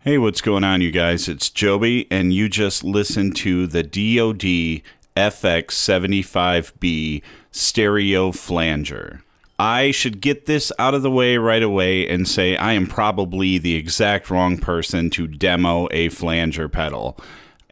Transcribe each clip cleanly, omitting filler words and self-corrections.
Hey, what's going on, you guys? It's Joby, and you just listened to the DOD FX75-B stereo flanger. I should get this out of the way right away and say I am probably the exact wrong person to demo a flanger pedal.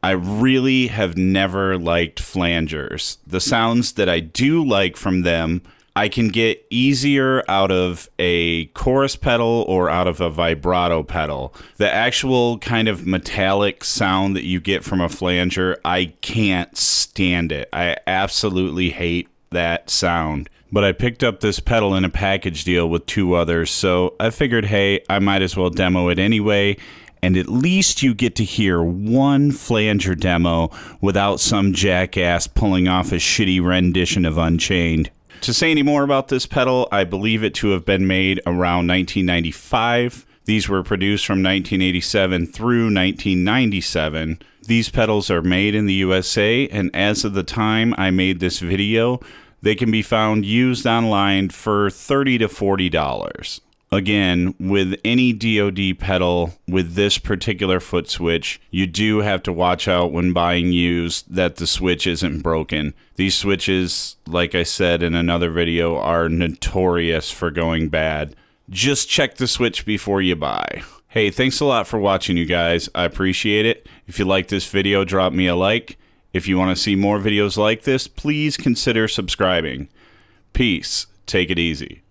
I really have never liked flangers. The sounds that I do like from them, I can get easier out of a chorus pedal or out of a vibrato pedal. The actual kind of metallic sound that you get from a flanger, I can't stand it. I absolutely hate that sound. But I picked up this pedal in a package deal with two others, so I figured, hey, I might as well demo it anyway, and at least you get to hear one flanger demo without some jackass pulling off a shitty rendition of Unchained. To say any more about this pedal, I believe it to have been made around 1995. These were produced from 1987 through 1997. These pedals are made in the USA, and as of the time I made this video, they can be found used online for $30 to $40. Again, with any DOD pedal with this particular foot switch, you do have to watch out when buying used that the switch isn't broken. These switches, like I said in another video, are notorious for going bad. Just check the switch before you buy. Hey, thanks a lot for watching, you guys. I appreciate it. If you like this video, drop me a like. If you want to see more videos like this, please consider subscribing. Peace. Take it easy.